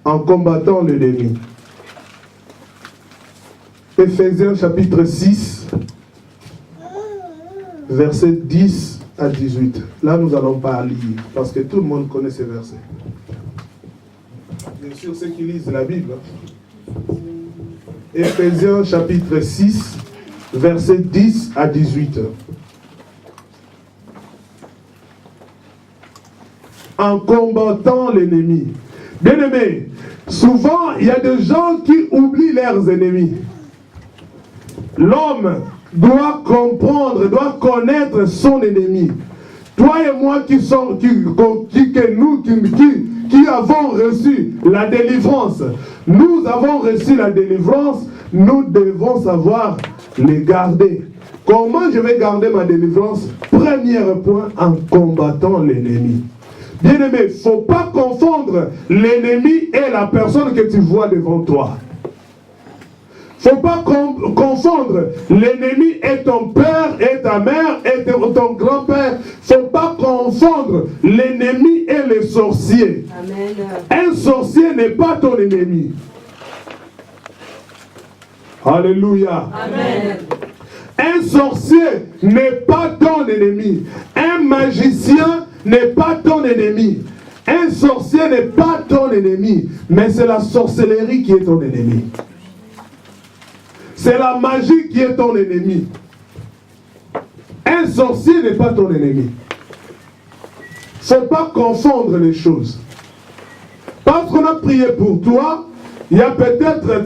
en combattant l'ennemi. Éphésiens chapitre 6, versets 10 à 18. Là, nous n'allons pas lire, parce que tout le monde connaît ces versets. Bien sûr, ceux qui lisent la Bible. Éphésiens chapitre 6, versets 10 à 18. En combattant l'ennemi. Bien-aimés, souvent, il y a des gens qui oublient leurs ennemis. L'homme doit comprendre, doit connaître son ennemi. Toi et moi qui avons reçu la délivrance, nous avons reçu la délivrance, nous devons savoir les garder. Comment je vais garder ma délivrance? Premier point, en combattant l'ennemi. Bien-aimé, il ne faut pas confondre l'ennemi et la personne que tu vois devant toi. Il ne faut pas confondre l'ennemi et ton père, et ta mère, et ton grand-père. Il ne faut pas confondre l'ennemi et les sorciers. Amen. Un sorcier n'est pas ton ennemi. Alléluia. Amen. Un sorcier n'est pas ton ennemi. Un magicien n'est pas ton ennemi. Un sorcier n'est pas ton ennemi. Mais c'est la sorcellerie qui est ton ennemi. C'est la magie qui est ton ennemi. Un sorcier n'est pas ton ennemi. Il ne faut pas confondre les choses. Parce qu'on a prié pour toi, il y a peut-être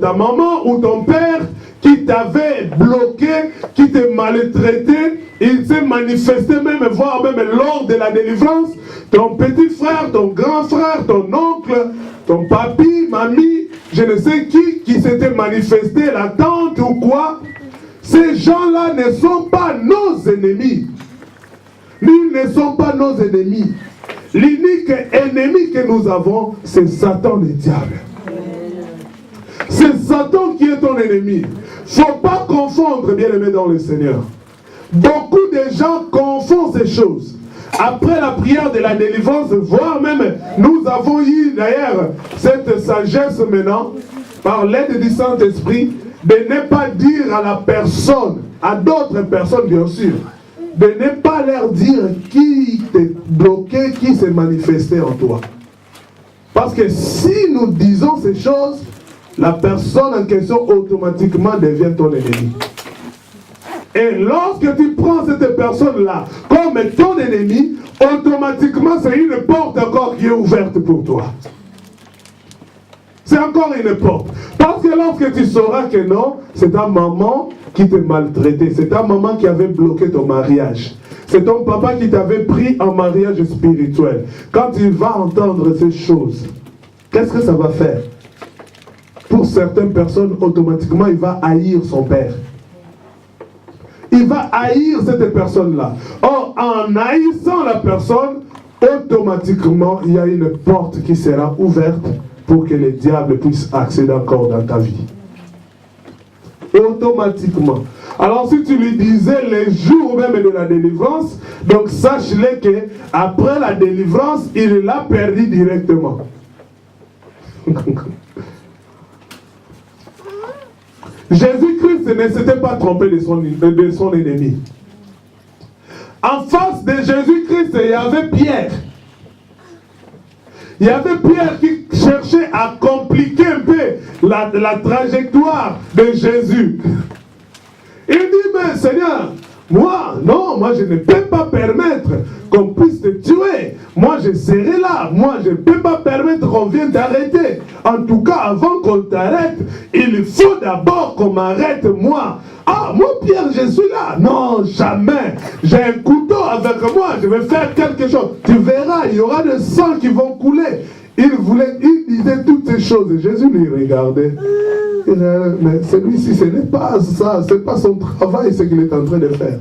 ta maman ou ton père qui t'avait bloqué, qui t'a maltraité, il s'est manifesté même, voire même lors de la délivrance, ton petit frère, ton grand frère, ton oncle, ton papi, mamie, je ne sais qui s'était manifesté, la tante ou quoi. Ces gens-là ne sont pas nos ennemis. Ils ne sont pas nos ennemis. L'unique ennemi que nous avons, c'est Satan le diable. C'est Satan qui est ton ennemi. Il ne faut pas confondre, bien-aimés dans le Seigneur. Beaucoup de gens confondent ces choses. Après la prière de la délivrance, voire même, nous avons eu d'ailleurs cette sagesse maintenant, par l'aide du Saint-Esprit, de ne pas dire à la personne, à d'autres personnes bien sûr, de ne pas leur dire qui t'est bloqué, qui s'est manifesté en toi. Parce que si nous disons ces choses, la personne en question automatiquement devient ton ennemi. Et lorsque tu prends cette personne-là comme ton ennemi, automatiquement c'est une porte encore qui est ouverte pour toi. C'est encore une porte. Parce que lorsque tu sauras que non, c'est ta maman qui t'a maltraité, c'est ta maman qui avait bloqué ton mariage, c'est ton papa qui t'avait pris en mariage spirituel. Quand tu vas entendre ces choses, qu'est-ce que ça va faire? Pour certaines personnes, automatiquement, il va haïr son père. Il va haïr cette personne-là. Or, en haïssant la personne, automatiquement, il y a une porte qui sera ouverte pour que le diable puisse accéder encore dans ta vie. Automatiquement. Alors, si tu lui disais les jours même de la délivrance, donc sache-le que après la délivrance, il l'a perdu directement. Jésus-Christ ne s'était pas trompé de son ennemi. En face de Jésus-Christ, il y avait Pierre. Il y avait Pierre qui cherchait à compliquer un peu la trajectoire de Jésus. Il dit, mais Seigneur, moi je ne peux pas permettre qu'on puisse te tuer. Moi, je serai là. Moi, je ne peux pas permettre qu'on vienne t'arrêter. En tout cas, avant qu'on t'arrête, il faut d'abord qu'on m'arrête, moi. Ah, moi, Pierre, je suis là. Non, jamais. J'ai un couteau avec moi. Je vais faire quelque chose. Tu verras, il y aura des sangs qui vont couler. Il disait toutes ces choses. Et Jésus lui regardait. Mais celui-ci, ce n'est pas ça. Ce n'est pas son travail, ce qu'il est en train de faire.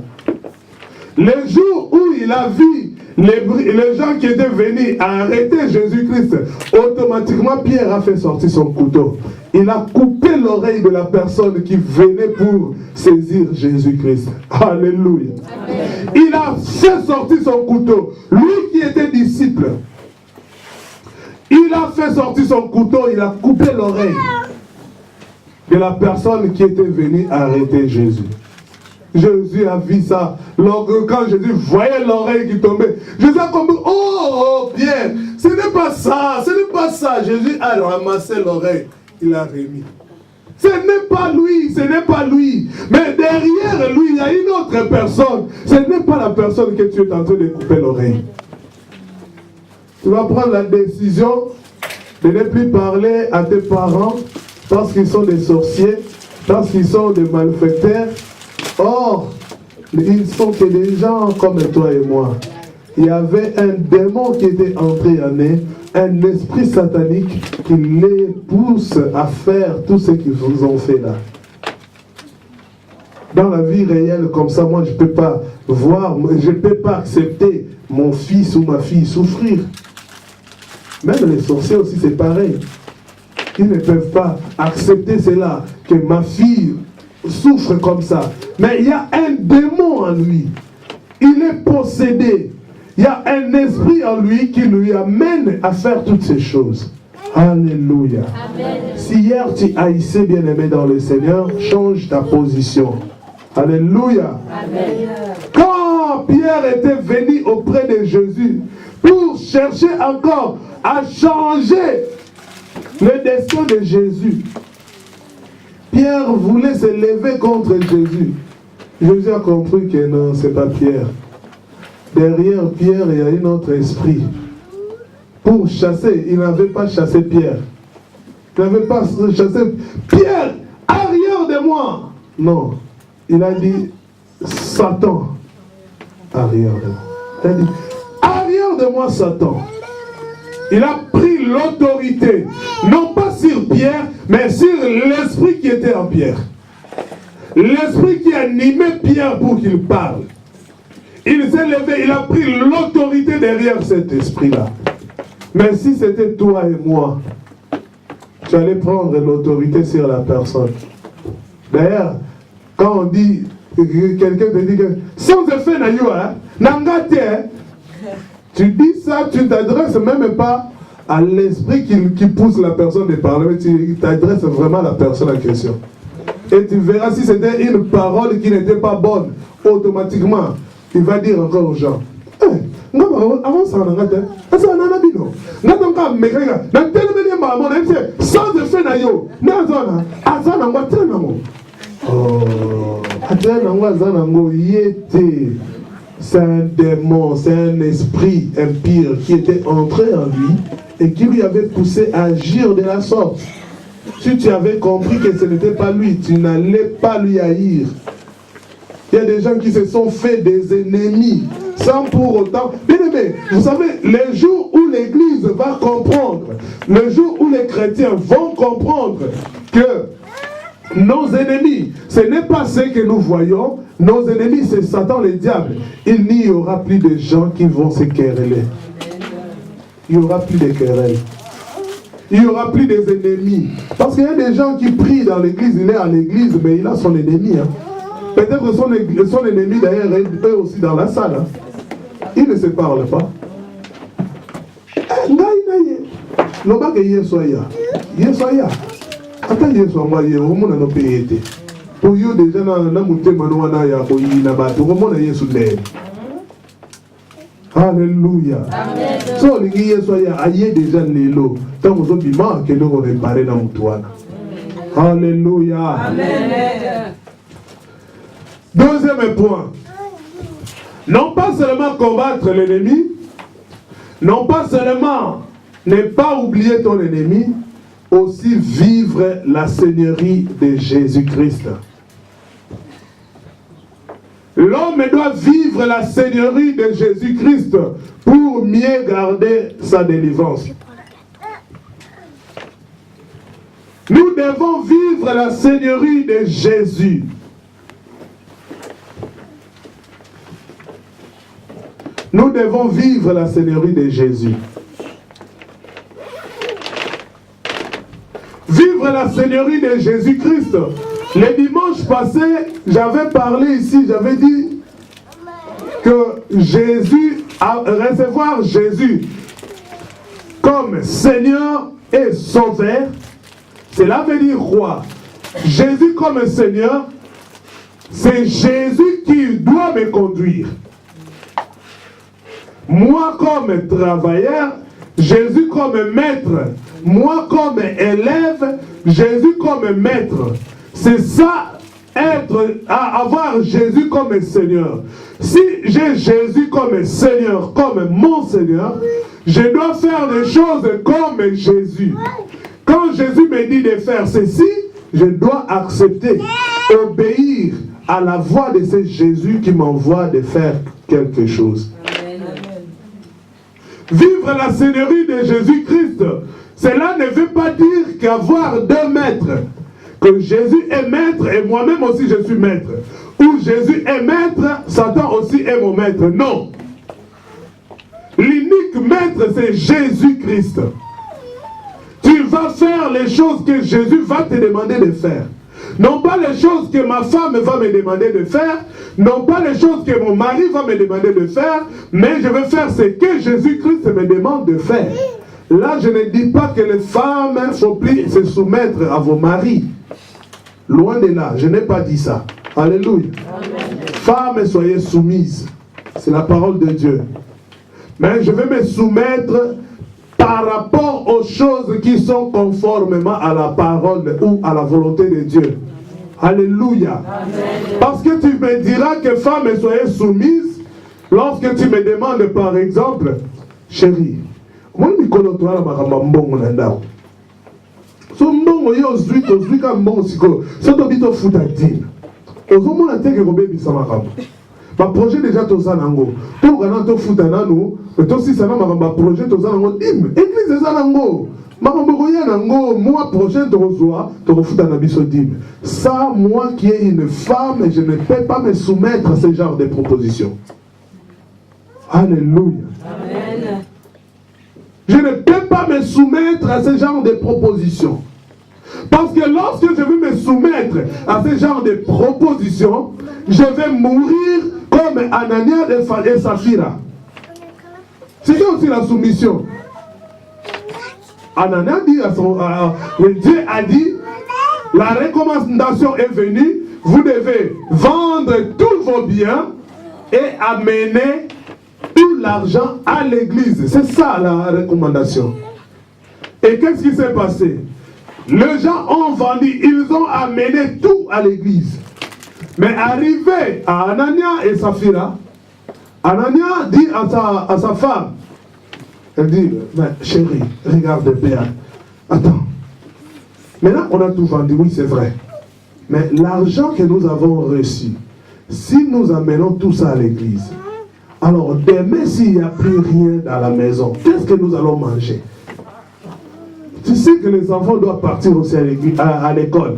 Le jour où il a vu les gens qui étaient venus arrêter Jésus-Christ, automatiquement Pierre a fait sortir son couteau. Il a coupé l'oreille de la personne qui venait pour saisir Jésus-Christ. Alléluia. Amen. Il a fait sortir son couteau. Lui qui était disciple, Il a fait sortir son couteau, il a coupé l'oreille de la personne qui était venue arrêter Jésus. Jésus a vu ça. Quand Jésus voyait l'oreille qui tombait, Jésus a compris, oh bien, ce n'est pas ça, ce n'est pas ça. Jésus a ramassé l'oreille, il a remis. Ce n'est pas lui, ce n'est pas lui. Mais derrière lui, il y a une autre personne. Ce n'est pas la personne que tu es en train de couper l'oreille. Tu vas prendre la décision de ne plus parler à tes parents parce qu'ils sont des sorciers, parce qu'ils sont des malfaiteurs. Or, ils sont que des gens comme toi et moi. Il y avait un démon qui était entré en eux, un esprit satanique qui les pousse à faire tout ce qu'ils vous ont fait là. Dans la vie réelle, comme ça, moi je ne peux pas voir, je ne peux pas accepter mon fils ou ma fille souffrir. Même les sorciers aussi, c'est pareil. Ils ne peuvent pas accepter cela, que ma fille souffre comme ça. Mais il y a un démon en lui. Il est possédé. Il y a un esprit en lui qui lui amène à faire toutes ces choses. Alléluia. Amen. Si hier tu haïssais bien-aimé dans le Seigneur, change ta position. Alléluia. Amen. Quand Pierre était venu auprès de Jésus pour chercher encore à changer le destin de Jésus, Pierre voulait se lever contre Jésus. Jésus a compris que non, ce n'est pas Pierre. Derrière Pierre, il y a un autre esprit. Pour chasser, il n'avait pas chassé Pierre. Il n'avait pas chassé Pierre, arrière de moi. Non, il a dit Satan, arrière de moi. Il a dit arrière de moi, Satan. Il a pris l'autorité, non pas sur Pierre, mais sur l'esprit qui était en Pierre. L'esprit qui animait Pierre pour qu'il parle. Il s'est levé, il a pris l'autorité derrière cet esprit-là. Mais si c'était toi et moi, tu allais prendre l'autorité sur la personne. D'ailleurs, quand on dit, quelqu'un te dit que sans effet n'ayua, n'angate, tu dis ça, tu ne t'adresses même pas à l'esprit qui pousse la personne de parler, mais tu t'adresses vraiment à la personne en question. Et tu verras si c'était une parole qui n'était pas bonne, automatiquement, il va dire encore aux gens, avant ça, on a gâté, ça on a bino. N'a donc pas mécanique, n'a tellement pas mon MC, sans effet n'ayo, n'a zona, azana ngwa tena mo. Oh, atena ngwa zana ngo yete. C'est un démon, c'est un esprit impur qui était entré en lui et qui lui avait poussé à agir de la sorte. Si tu avais compris que ce n'était pas lui, tu n'allais pas lui haïr. Il y a des gens qui se sont fait des ennemis sans pour autant... Bien aimé, vous savez, les jours où l'Église va comprendre, le jour où les chrétiens vont comprendre que nos ennemis, ce n'est pas ce que nous voyons, nos ennemis c'est Satan le diable, il n'y aura plus de gens qui vont se quereller. Il n'y aura plus de querelles. Il n'y aura plus des ennemis. Parce qu'il y a des gens qui prient dans l'église, il est à l'église, mais il a son ennemi. Hein. Peut-être son ennemi d'ailleurs est eux aussi dans la salle. Hein. Ils ne se parlent pas. Attends, pour you déjà alléluia. So les déjà l'élo. Tant vous que nous réparer dans Moutouana. Alléluia. Amen. Deuxième point. Non pas seulement combattre l'ennemi, non pas seulement ne pas oublier ton ennemi, aussi vivre la seigneurie de Jésus-Christ. L'homme doit vivre la seigneurie de Jésus-Christ pour mieux garder sa délivrance. Nous devons vivre la seigneurie de Jésus. Nous devons vivre la seigneurie de Jésus. Vivre la seigneurie de Jésus-Christ. Le dimanche passé, j'avais parlé ici, j'avais dit que Jésus, à recevoir Jésus comme comme Seigneur et Sauveur, cela veut dire quoi? Jésus comme Seigneur, c'est Jésus qui doit me conduire. Moi comme travailleur, Jésus comme maître. Moi comme élève, Jésus comme maître. C'est ça, avoir Jésus comme Seigneur. Si j'ai Jésus comme Seigneur, comme mon Seigneur, je dois faire des choses comme Jésus. Quand Jésus me dit de faire ceci, je dois accepter, obéir à la voix de ce Jésus qui m'envoie de faire quelque chose. Amen. Vivre la Seigneurie de Jésus-Christ, cela ne veut pas dire qu'avoir deux maîtres. Que Jésus est maître et moi-même aussi je suis maître. Ou Jésus est maître, Satan aussi est mon maître. Non. L'unique maître, c'est Jésus-Christ. Tu vas faire les choses que Jésus va te demander de faire. Non pas les choses que ma femme va me demander de faire, non pas les choses que mon mari va me demander de faire, mais je vais faire ce que Jésus-Christ me demande de faire. Là, je ne dis pas que les femmes faut plus se soumettre à vos maris. Loin de là, je n'ai pas dit ça. Alléluia. Amen. Femmes, soyez soumises. C'est la parole de Dieu. Mais je vais me soumettre par rapport aux choses qui sont conformément à la parole ou à la volonté de Dieu. Alléluia. Amen. Parce que tu me diras que femmes, soyez soumises lorsque tu me demandes par exemple, chérie, moi je ne so mbongo yo ozwi ka mbongo siko so tobito futa dîme ozomona te ke kobebisa makambo baprojet déjà toza nango tokana tofuta nanu tosisana makambo baprojet toza nango dîme église eza nango makambo koya nango mois prochain tokozwa tokofuta na biso dîme. Ça, moi qui est une femme, je ne peux pas me soumettre à ce genre de propositions. Alléluia. Amen. Je ne peux pas me soumettre à ce genre de propositions. Parce que lorsque je veux me soumettre à ce genre de propositions, je vais mourir comme Anania et Saphira. C'est aussi la soumission. Anania dit Dieu a dit, la recommandation est venue, vous devez vendre tous vos biens et amener tout l'argent à l'église. C'est ça la recommandation. Et qu'est-ce qui s'est passé? Les gens ont vendu, ils ont amené tout à l'église. Mais arrivé à Anania et Saphira, Anania dit à sa femme, elle dit, chérie, regarde bien. Attends. Maintenant, on a tout vendu, oui, c'est vrai. Mais l'argent que nous avons reçu, si nous amenons tout ça à l'église, alors demain, s'il n'y a plus rien dans la maison, qu'est-ce que nous allons manger? Tu sais que les enfants doivent partir aussi à l'école.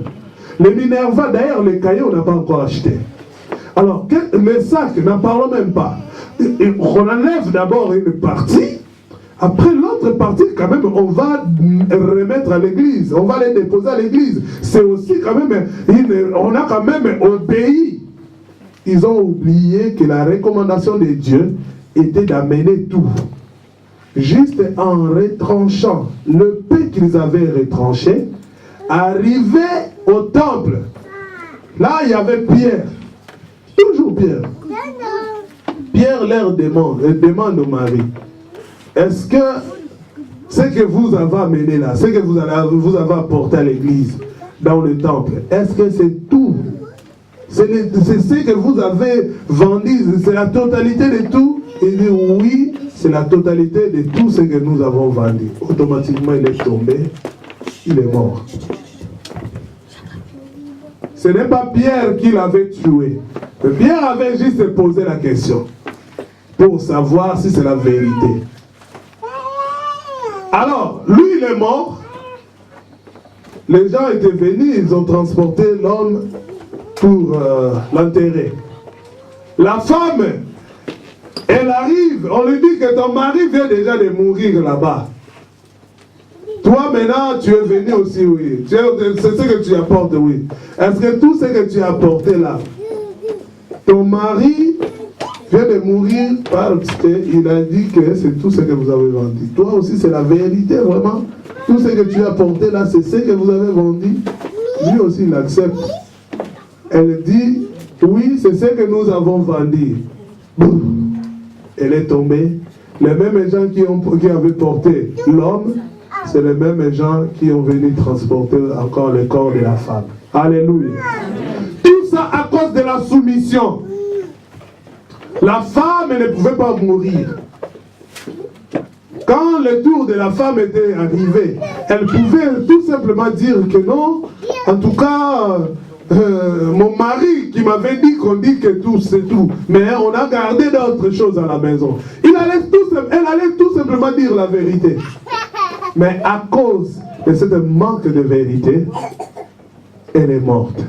Les Minerva, d'ailleurs, les cahiers, on n'a pas encore acheté. Alors, les sacs, n'en parlons même pas. On enlève d'abord une partie. Après l'autre partie, quand même, on va remettre à l'église. On va les déposer à l'église. C'est aussi quand même, on a quand même obéi. Ils ont oublié que la recommandation de Dieu était d'amener tout. Juste en retranchant le peu qu'ils avaient retranché, arrivé au temple. Là, il y avait Pierre. Toujours Pierre. Pierre leur demande au mari. Est-ce que ce que vous avez amené là, ce que vous avez apporté à l'église, dans le temple, est-ce que c'est tout? C'est ce que vous avez vendu, c'est la totalité de tout? Il dit oui, c'est la totalité de tout ce que nous avons vendu. Automatiquement, il est tombé, il est mort. Ce n'est pas Pierre qui l'avait tué. Pierre avait juste posé la question pour savoir si c'est la vérité. Alors, lui, il est mort. Les gens étaient venus, ils ont transporté l'homme pour l'enterrer. La femme, elle arrive, on lui dit que ton mari vient déjà de mourir là-bas. Toi maintenant, tu es venu aussi, oui. C'est ce que tu apportes, oui. Est-ce que tout ce que tu as apporté là, ton mari vient de mourir parce qu'il a dit que c'est tout ce que vous avez vendu. Toi aussi, c'est la vérité, vraiment. Tout ce que tu as porté là, c'est ce que vous avez vendu. Lui aussi, il accepte. Elle dit, oui, c'est ce que nous avons vendu. Boum. Elle est tombée. Les mêmes gens qui avaient porté l'homme, c'est les mêmes gens qui ont venu transporter encore le corps de la femme. Alléluia. Tout ça à cause de la soumission. La femme ne pouvait pas mourir. Quand le tour de la femme était arrivé, elle pouvait tout simplement dire que non, en tout cas, mon mari qui m'avait dit qu'on dit que tout c'est tout, mais on a gardé d'autres choses à la maison. Elle allait tout simplement dire la vérité. Mais à cause de ce manque de vérité, elle est morte.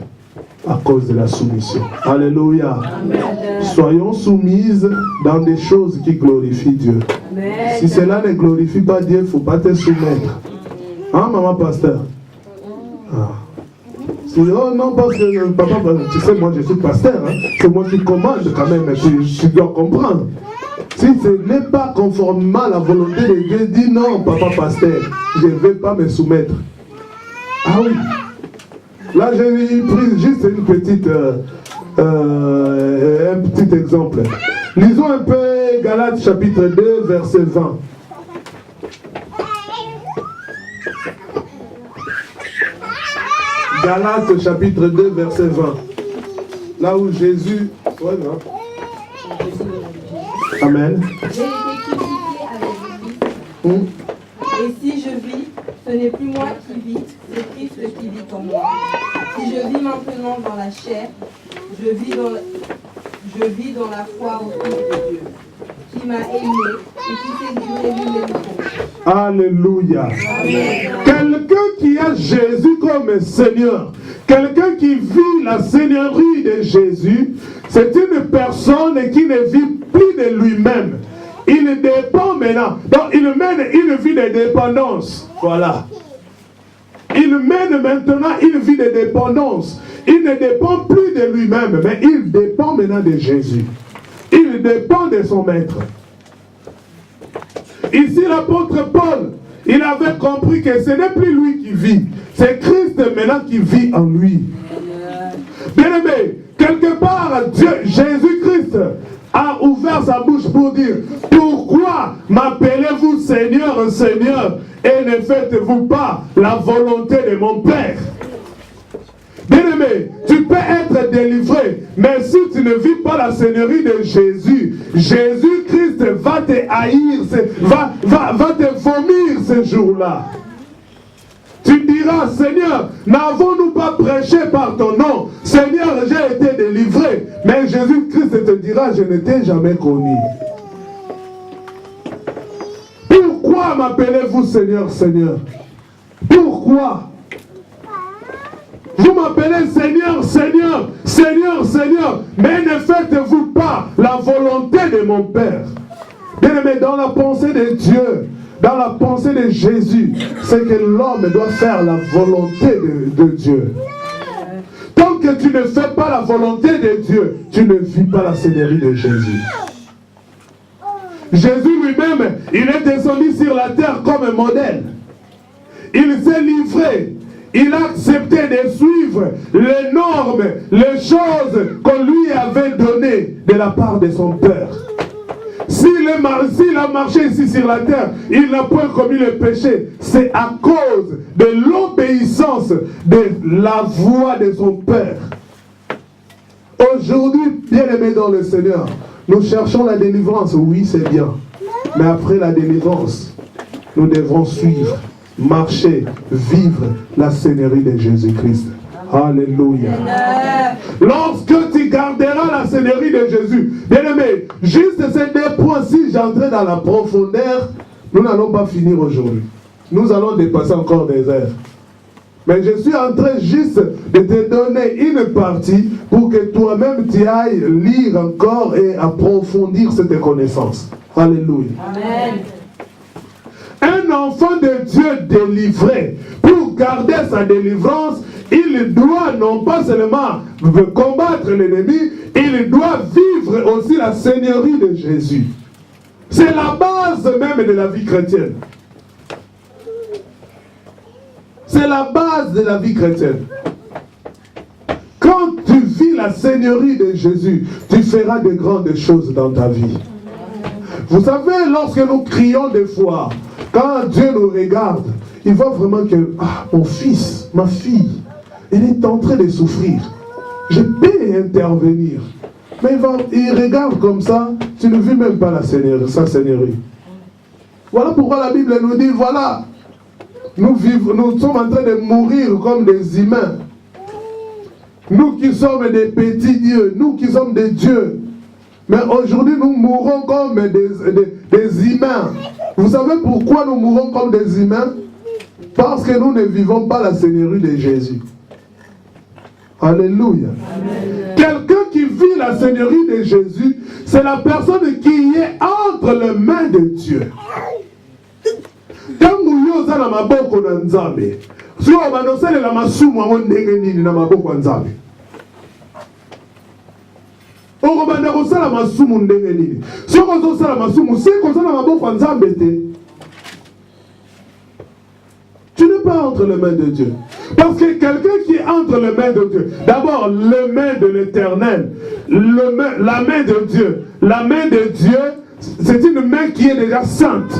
À cause de la soumission. Alléluia. Amen. Soyons soumises dans des choses qui glorifient Dieu. Amen. Si cela ne glorifie pas Dieu, il ne faut pas te soumettre. Hein, maman pasteur? Ah. Si, oh non, parce que papa, tu sais, moi je suis pasteur. Hein? C'est moi qui commande quand même. Tu dois comprendre. Si ce n'est pas conformément à la volonté de Dieu, dis non, papa pasteur, je ne vais pas me soumettre. Ah oui. Là, j'ai pris juste une petite, un petit exemple. Lisons un peu Galates chapitre 2, verset 20. Galates chapitre 2, verset 20. Là où Jésus... Ouais, non. Amen. J'ai été crucifié avec Christ. Et si je vis, ce n'est plus moi qui vis, c'est Christ qui vit en moi. Si je vis maintenant dans la chair, je vis dans la foi au Fils de Dieu, qui m'a aimé et qui s'est livré lui-même pour moi. Alléluia. Quelqu'un qui a Jésus comme Seigneur, quelqu'un qui vit la Seigneurie de Jésus, c'est une personne qui ne vit plus de lui-même. Il dépend maintenant. Donc il mène une vie de dépendance. Voilà. Il mène maintenant une vie de dépendance. Il ne dépend plus de lui-même, mais il dépend maintenant de Jésus. Il dépend de son maître. Ici, l'apôtre Paul, il avait compris que ce n'est plus lui qui vit. C'est Christ maintenant qui vit en lui. Bien-aimé, quelque part, Dieu, Jésus-Christ, a ouvert sa bouche pour dire: pourquoi m'appelez-vous Seigneur, Seigneur, et ne faites-vous pas la volonté de mon Père? Bien-aimé, tu peux être délivré, mais si tu ne vis pas la Seigneurie de Jésus, Jésus-Christ va te haïr, va te vomir ce jour-là. Tu diras: Seigneur, n'avons-nous pas prêché par ton nom? Seigneur, j'ai été délivré. Mais Jésus-Christ te dira: je ne t'ai jamais connu. Pourquoi m'appelez-vous Seigneur, Seigneur? Pourquoi? Vous m'appelez Seigneur, Seigneur, Seigneur, Seigneur, mais ne faites-vous pas la volonté de mon Père? Bien-aimé, dans la pensée de Dieu, dans la pensée de Jésus, c'est que l'homme doit faire la volonté de Dieu. Tant que tu ne fais pas la volonté de Dieu, tu ne vis pas la Seigneurie de Jésus. Jésus lui-même, il est descendu sur la terre comme un modèle. Il s'est livré. Il a accepté de suivre les normes, les choses qu'on lui avait données de la part de son Père. S'il a marché ici sur la terre, il n'a point commis le péché. C'est à cause de l'obéissance de la voix de son Père. Aujourd'hui, bien-aimés dans le Seigneur, nous cherchons la délivrance. Oui, c'est bien. Mais après la délivrance, nous devrons suivre, marcher, vivre la Seigneurie de Jésus-Christ. Alléluia. Lorsque tu garderas la Seigneurie de Jésus, bien-aimé, juste ces deux points, si j'entrais dans la profondeur, nous n'allons pas finir aujourd'hui. Nous allons dépasser encore des heures. Mais je suis en train juste de te donner une partie pour que toi-même tu ailles lire encore et approfondir cette connaissance. Alléluia. Amen. Un enfant de Dieu délivré, pour garder sa délivrance, il doit non pas seulement combattre l'ennemi, il doit vivre aussi la seigneurie de Jésus. C'est la base même de la vie chrétienne. C'est la base de la vie chrétienne. Quand tu vis la seigneurie de Jésus, tu feras de grandes choses dans ta vie. Vous savez, lorsque nous crions des fois, quand Dieu nous regarde, il voit vraiment que, mon fils, ma fille, elle est en train de souffrir. Je peux intervenir. Mais il regarde comme ça, tu ne vis même pas sa seigneurie. Voilà pourquoi la Bible nous dit, voilà, nous sommes en train de mourir comme des humains. Nous qui sommes des petits dieux, nous qui sommes des dieux. Mais aujourd'hui, nous mourons comme des humains. Vous savez pourquoi nous mourons comme des humains? Parce que nous ne vivons pas la seigneurie de Jésus. Alléluia. Quelqu'un qui vit la seigneurie de Jésus, c'est la personne qui est entre les mains de Dieu. Quand nous sommes dans ma boko na nzambe, si on va nous faire la masumu à mon déguenini na ma boko nzambe. On va nous faire la masumu ndéguenini. Si on va nous faire la masumu, c'est comme ça na ma boko nzambe te. Tu n'es pas entre les mains de Dieu. Parce que quelqu'un qui est entre les mains de Dieu, d'abord, les mains de l'Éternel, la main de Dieu. La main de Dieu, c'est une main qui est déjà sainte.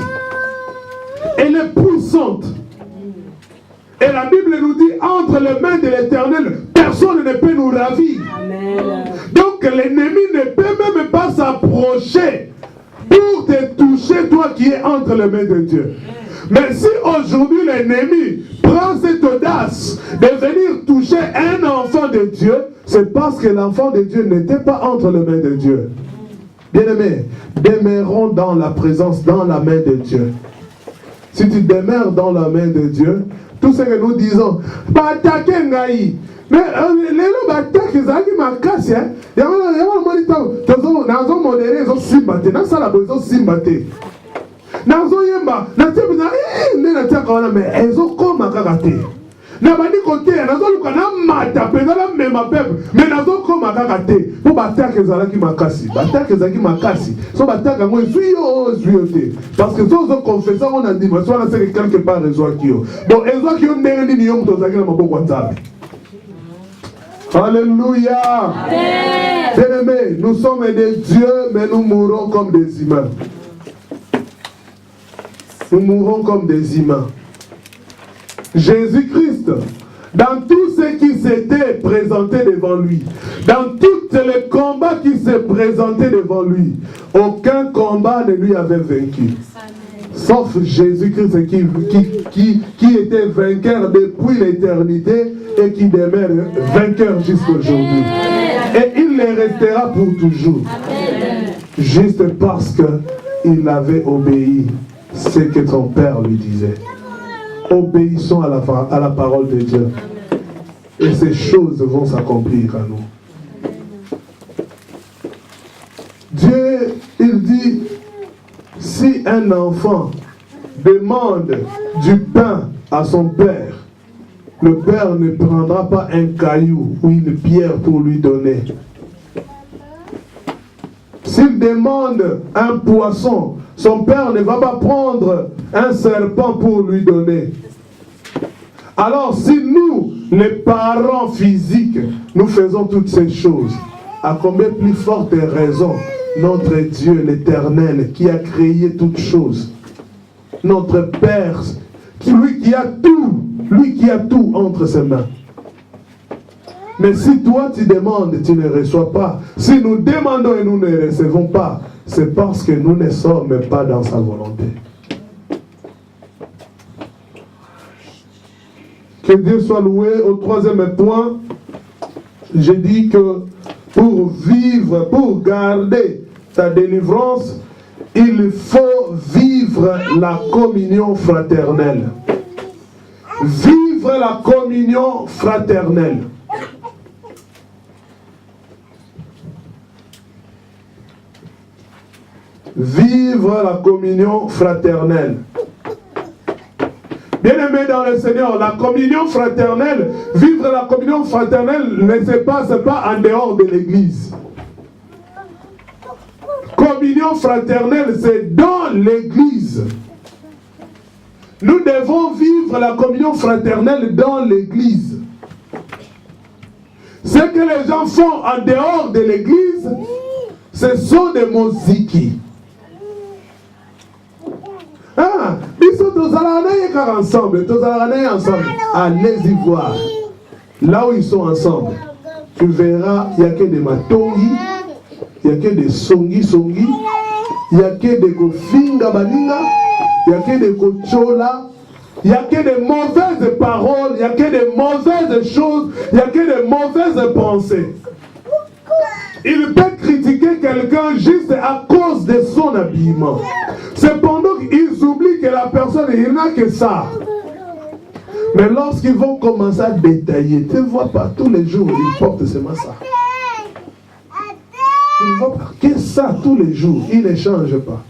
Elle est puissante. Et la Bible nous dit, entre les mains de l'Éternel, personne ne peut nous ravir. Amen. Donc l'ennemi ne peut même pas s'approcher pour te toucher, toi qui es entre les mains de Dieu. Mais si aujourd'hui l'ennemi prend cette audace de venir toucher un enfant de Dieu, c'est parce que l'enfant de Dieu n'était pas entre les mains de Dieu. Bien-aimés, demeurons dans la présence, dans la main de Dieu. Si tu demeures dans la main de Dieu, tout ce que nous disons, bah attaquer Ngaï. Mais les gens attaquent les gens qui m'acassent. Il y a un moment ils ont modéré, ils ont simbaté. Dans ça, ils ont simbaté. Nazo yemba, na tebu na na tiaka wana mais elles ont comme akakate. Na bani côté, nazo luka na mata pena la même peuple, mais nazo comme akakate. Pour bataka ezalaki makasi, bataka ezalaki makasi. So bataka ngo zuyote. Parce que tous os confesseurs on a dit, mais soit c'est quelque part rezo kio. Bon, ezo kio ndenge ni yom tozaki na maboko nzambe. Alléluia. Amen. Bien-aimés, nous sommes des dieux, mais nous mourons comme des humains. Nous mourons comme des humains. Jésus-Christ, dans tout ce qui s'était présenté devant lui, dans tous les combats qui se présentaient devant lui, aucun combat ne lui avait vaincu. Sauf Jésus-Christ qui était vainqueur depuis l'éternité et qui demeure vainqueur jusqu'aujourd'hui. Et il le restera pour toujours. Juste parce qu'il avait obéi ce que ton Père lui disait. Obéissons à la parole de Dieu. Et ces choses vont s'accomplir à nous. Dieu, il dit, si un enfant demande du pain à son père, le père ne prendra pas un caillou ou une pierre pour lui donner. S'il demande un poisson, son père ne va pas prendre un serpent pour lui donner. Alors si nous, les parents physiques, nous faisons toutes ces choses, à combien plus forte raison notre Dieu, l'Éternel, qui a créé toutes choses, notre Père, lui qui a tout entre ses mains. Mais si toi tu demandes, tu ne reçois pas. Si nous demandons et nous ne recevons pas, c'est parce que nous ne sommes pas dans sa volonté. Que Dieu soit loué. Au troisième point, j'ai dit que pour vivre, pour garder ta délivrance, il faut vivre la communion fraternelle. Vivre la communion fraternelle. Vivre la communion fraternelle. Bien-aimés dans le Seigneur, la communion fraternelle, vivre la communion fraternelle ne se passe pas en dehors de l'église. Communion fraternelle, c'est dans l'église. Nous devons vivre la communion fraternelle dans l'église. Ce que les gens font en dehors de l'église, ce sont des moziki. Ah, ils sont tous ensemble, allez-y voir. Là où ils sont ensemble, tu verras, il n'y a que des matongi, il n'y a que des songi, il n'y a que des kofinga baninga, il n'y a que des kochola, il n'y a que des mauvaises paroles, il n'y a que des mauvaises choses, il n'y a que des mauvaises pensées. Il peut critiquer quelqu'un juste à cause de son habillement. Cependant, ils oublient que la personne, il n'a que ça. Mais lorsqu'ils vont commencer à détailler, tu ne vois pas, tous les jours, ils portent seulement ça. Tu ne vois pas que ça tous les jours, ils ne changent pas.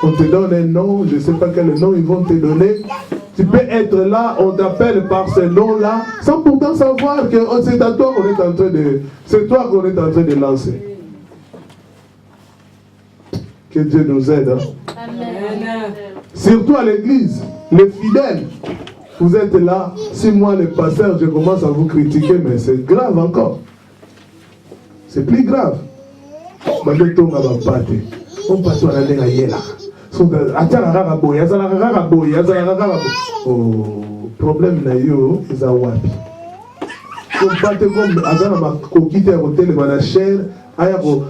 On te donne un nom, je ne sais pas quel nom ils vont te donner. Tu peux être là, on t'appelle par ce nom-là, sans pourtant savoir que c'est à toi qu'on est en train de... C'est toi qu'on est en train de lancer. Que Dieu nous aide. Hein? Amen. Surtout à l'église, les fidèles. Vous êtes là, si moi le pasteur, je commence à vous critiquer, mais c'est grave encore. C'est plus grave. Oh, problème na yo, ils ont wapi. Comme pas te comme azana ma kokite au télé na chaîne, aya ko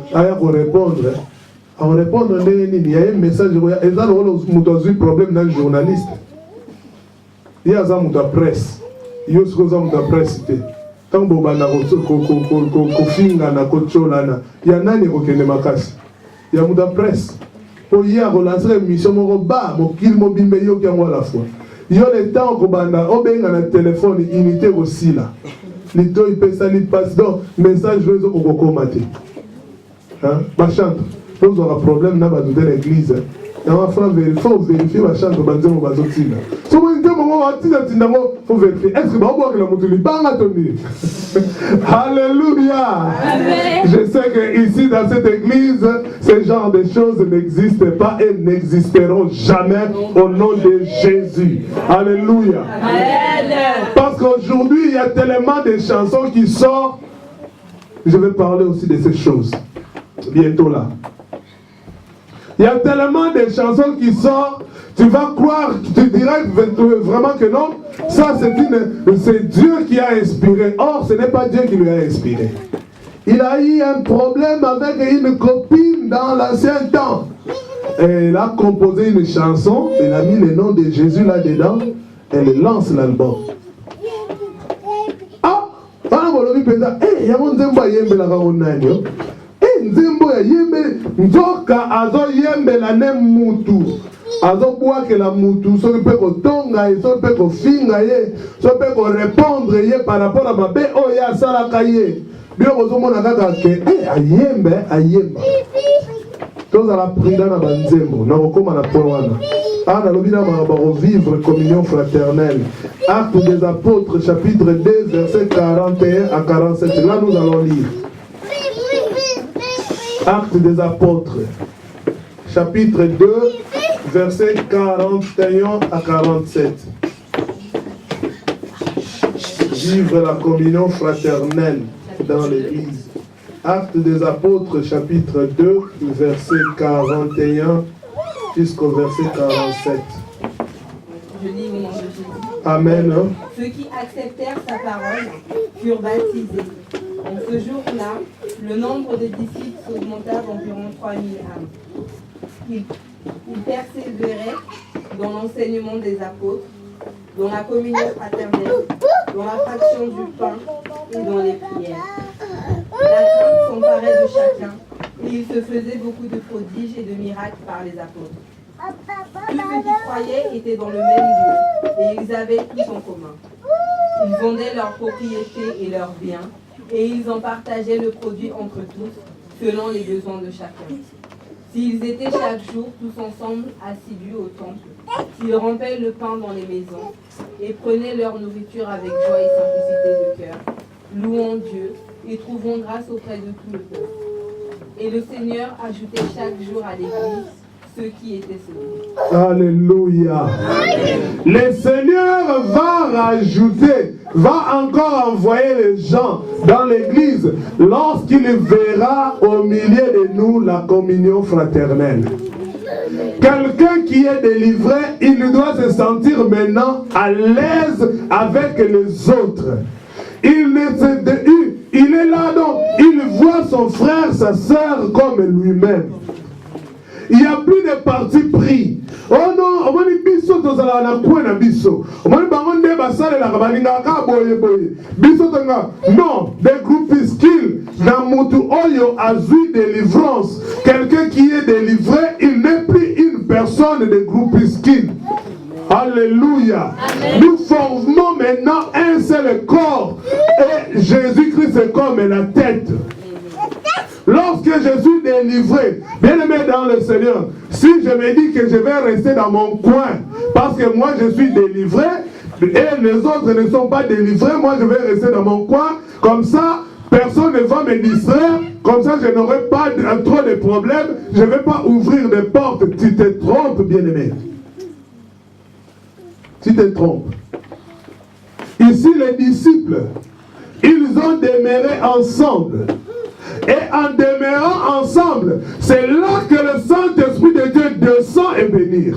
répondre. À répondre il y a un message ils ont un problème dans journaliste. Il y a un presse. Il y a un presse. Tant que bana ko finga na ko cholana. Il y a nani ko kende makasi. Il y a un presse. Pour y relancer une mission, mon kill mobile yo qui envoie la fois. Il y a le temps que banda obenga na téléphone unité aussi là. Lito il peut salir passe donc message réseau ko komate. Hein? Ba chante. Nous aura problème na ba de l'église. Et on va vérifier ma chante ba nzemo ba zotina. So mo nzemo mo atina tindango faut vérifier. Est-ce que ba bo que la mutuli banga toni. Alléluia. Amen. Je sais que ici dans cette église, ce genre de choses n'existent pas et n'existeront jamais au nom de Jésus. Alléluia. Amen. Parce qu'aujourd'hui, il y a tellement de chansons qui sortent. Je vais parler aussi de ces choses. Bientôt là. Il y a tellement de chansons qui sortent. Tu vas croire, tu dirais vraiment que non, ça c'est Dieu qui a inspiré. Or, ce n'est pas Dieu qui lui a inspiré. Il a eu un problème avec une copine dans l'ancien temps. Et il a composé une chanson, il a mis le nom de Jésus là-dedans, elle lance l'album. Ah, il y a mon zembo yembe la raonanyo. Nzembo ya yembe nzoka azo yembe la ne mutu azo bwake la mutu so pe ko tonga ye so pe ko finga ye so pe ko répondre ye par rapport à mabe o ya sala kaye bio ko mona kaka ke ayemba toza la prida na banzembo na kokoma na powana ana lobina ba revivre communion fraternelle. Actes des apôtres chapitre 2 verset 41 à 47. Là nous allons lire Actes des apôtres, chapitre 2, versets 41 à 47. Vivre la communion fraternelle dans l'Église. Actes des apôtres, chapitre 2, verset 41 jusqu'au verset 47. Je lis au nom de Jésus. Amen. Ceux qui acceptèrent sa parole furent baptisés. En ce jour-là, le nombre de disciples s'augmenta d'environ 3000 âmes. Ils persévéraient dans l'enseignement des apôtres, dans la communion fraternelle, dans la fraction du pain et dans les prières. La crainte s'emparait de chacun et il se faisait beaucoup de prodiges et de miracles par les apôtres. Tous ceux qui croyaient étaient dans le même lieu et ils avaient tout en commun. Ils vendaient leurs propriétés et leurs biens et ils en partageaient le produit entre tous, selon les besoins de chacun. S'ils étaient chaque jour tous ensemble assidus au temple, S'ils rompaient le pain dans les maisons et prenaient leur nourriture avec joie et simplicité de cœur, louant Dieu et trouvant grâce auprès de tout le peuple. Et le Seigneur ajoutait chaque jour à l'église ceux qui étaient sauvés. Alléluia. Le Seigneur va rajouter, va encore envoyer les gens dans l'église lorsqu'il verra au milieu de nous la communion fraternelle. Quelqu'un qui est délivré, il doit se sentir maintenant à l'aise avec les autres. Il est là donc, il voit son frère, sa sœur comme lui-même. Il n'y a plus de parti pris. Oh non, on va dire biso tozala na kwe na biso. On va dire bango nde basale la kabalinga ka boye boye. Biso tonga non, des groupuscules na mutu oyo azui délivrance. Quelqu'un qui est délivré, il n'est plus une personne de groupuscule. Alléluia. Amen. Nous formons maintenant un seul corps et Jésus-Christ est comme la tête. Lorsque je suis délivré, bien aimé dans le Seigneur, si je me dis que je vais rester dans mon coin, parce que moi je suis délivré, et les autres ne sont pas délivrés, moi je vais rester dans mon coin, comme ça, personne ne va me distraire, comme ça je n'aurai pas trop de problèmes, je ne vais pas ouvrir des portes. Tu te trompes, bien aimé. Tu te trompes. Ici les disciples, ils ont demeuré ensemble. Et en demeurant ensemble, c'est là que le Saint-Esprit de Dieu descend et bénit.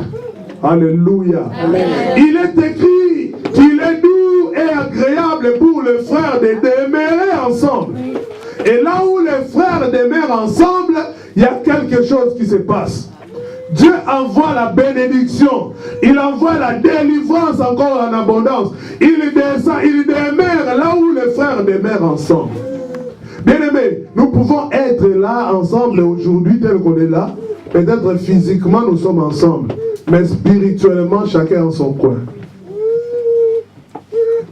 Alléluia. Amen. Il est écrit qu'il est doux et agréable pour les frères de demeurer ensemble. Et là où les frères demeurent ensemble, il y a quelque chose qui se passe. Dieu envoie la bénédiction, il envoie la délivrance encore en abondance. Il descend, il demeure là où les frères demeurent ensemble. Bien-aimés, nous pouvons être là ensemble aujourd'hui tel qu'on est là. Peut-être physiquement nous sommes ensemble, mais spirituellement chacun en son coin.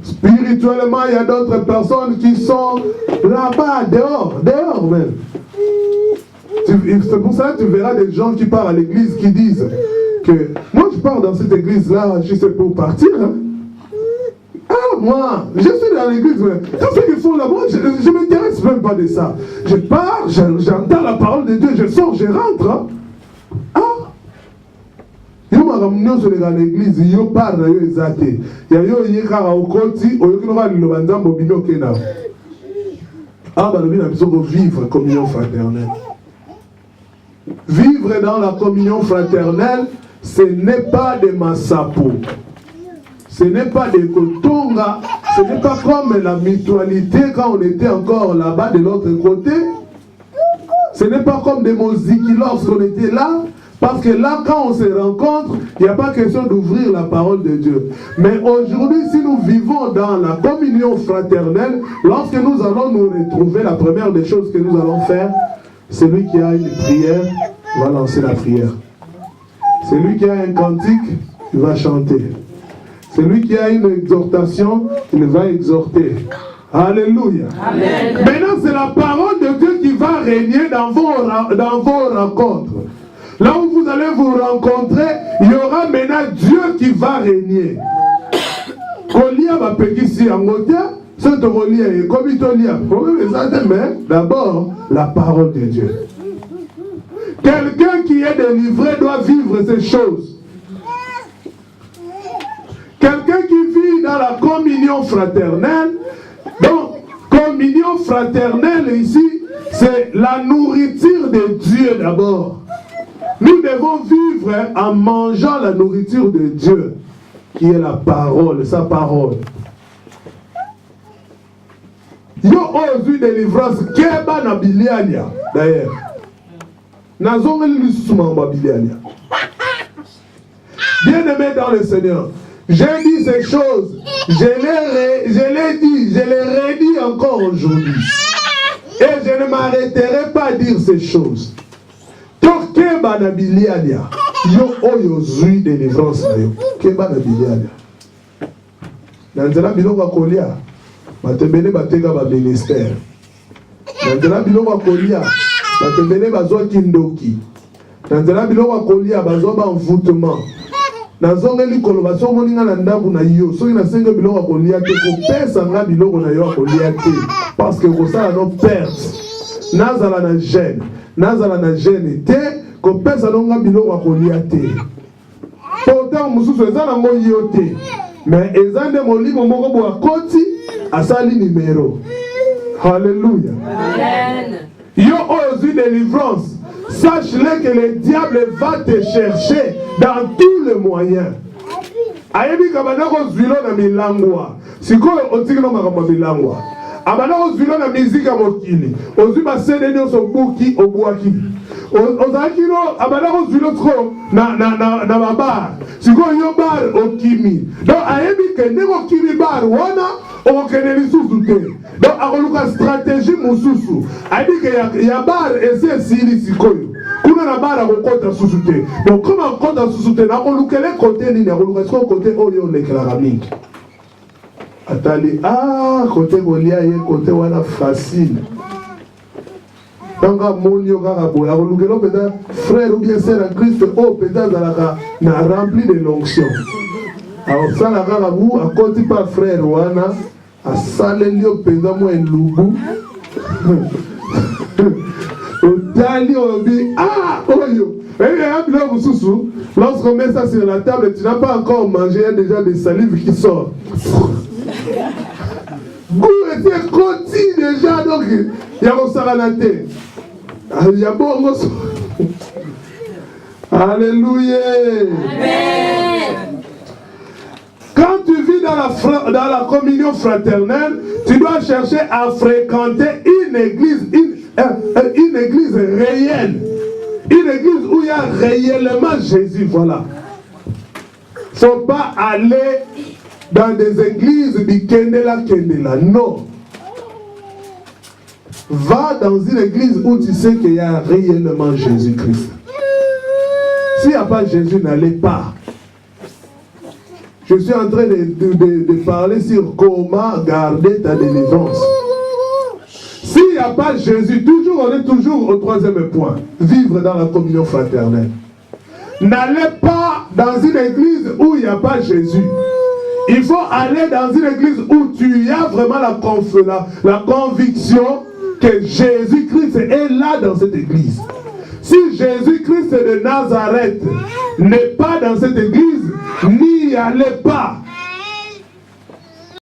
Spirituellement, il y a d'autres personnes qui sont là-bas, dehors même. C'est pour ça que tu verras des gens qui partent à l'église qui disent que moi je pars dans cette église-là, je sais pour partir. Hein. Ah, moi, je suis dans l'église, tout ce qu'ils font là-bas, je ne m'intéresse même pas de ça. Je pars, j'entends la parole de Dieu, je sors, je rentre. Hein. Ah! Yo makamnyo sur l'église, yo part na yo ezate. Ya yo yekara okoti, oyokinoka lilobanzambo bino kena. Ah, bah, nous avons vivre communion fraternelle. Vivre dans la communion fraternelle, ce n'est pas des massapo. Ce n'est pas des kotonga. Ce n'est pas comme la mutualité quand on était encore là-bas de l'autre côté. Ce n'est pas comme des moziki lorsqu'on était là. Parce que là, quand on se rencontre, il n'y a pas question d'ouvrir la parole de Dieu. Mais aujourd'hui, si nous vivons dans la communion fraternelle, lorsque nous allons nous retrouver, la première des choses que nous allons faire, celui qui a une prière va lancer la prière. Celui qui a un cantique, il va chanter. Celui qui a une exhortation, il va exhorter. Alléluia. Amen. Maintenant, c'est la parole de Dieu qui va régner dans vos rencontres. Là où vous allez vous rencontrer, il y aura maintenant Dieu qui va régner. D'abord, la parole de Dieu. Quelqu'un qui est délivré doit vivre ces choses. Quelqu'un qui vit dans la communion fraternelle, donc communion fraternelle ici, c'est la nourriture de Dieu d'abord. Nous devons vivre en mangeant la nourriture de Dieu, qui est la parole, sa parole. Yo ozu délivrance keba na biliania d'ailleurs. Nazonga lusuma ba biliania. Bien-aimé dans le Seigneur, j'ai dit ces choses, je l'ai dit, je les redis encore aujourd'hui. Et je ne m'arrêterai pas à dire ces choses. Keba na biliania. Yo oyo zui délivrance na yo. Keba na biliania. Nanzela biloko kolia. Batembele bateka ba ministère. Nanzela biloko kolia. Batembele bazwa kindoki. Nanzela biloko kolia bazwa ba envoûtement. nazongeli koloba so moninga na ndako na yo soki nasenga biloko ya kolia te kopesa nga biloko na yo ya kolia te parce que kosala no perte nazala na gene te kopesa no nga biloko ya kolia te po ntango mosusu eza nango yo te mais eza nde molimo moko bo akoti asali numero. Alléluia. Amen. Yo ozwi délivrance, sache-le que le diable va te chercher dans tous les moyens. Ayebi kabana ko zwilo na milangwa. Sikoyo otiki no makambo milangwa. Abana ko zwilo na mizika mokili. Ozwi ba CD nyonso buki obuaki. Ozaki no abana ko zwilo tro na babar. Sikoyo yo bar okimi. Donc ayebi ke ndeko kimi bar wana okene lisusu te. Donc akoluka stratégie mususu. Ayebi ke ya bar ese sili sikoyo. Kuna na bara kokota susute. Donc comment kokota susute na kolukele côté ni na koluka siko côté oyo lekela mingi. Atali côté golia ye côté wana facile. Donc monio kaka boya kolukelo peda frère ou bien sœur en Christ peda zalaka na rempli de l'onction. Alors ça la kaka bu akoti pas frère wana asalelio peda mo elubu. Otali obi oyo. Lorsqu'on met ça sur la table, tu n'as pas encore mangé, il y a déjà des salives qui sortent. Goût était conti déjà, donc il y a mon saranaté. Il y a bon. Alléluia. Amen. Quand tu vis dans la communion fraternelle, tu dois chercher à fréquenter une église réelle. Une église où il y a réellement Jésus, voilà. Il ne faut pas aller dans des églises Kendela, non. Va dans une église où tu sais qu'il y a réellement Jésus-Christ. S'il n'y a pas Jésus, n'allez pas. Je suis en train de parler sur comment garder ta délivrance. S'il n'y a pas Jésus, on est toujours au troisième point. Vivre dans la communion fraternelle. N'allez pas dans une église où il n'y a pas Jésus. Il faut aller dans une église où tu as vraiment la conviction que Jésus-Christ est là dans cette église. Si Jésus-Christ de Nazareth n'est pas dans cette église, n'y allez pas.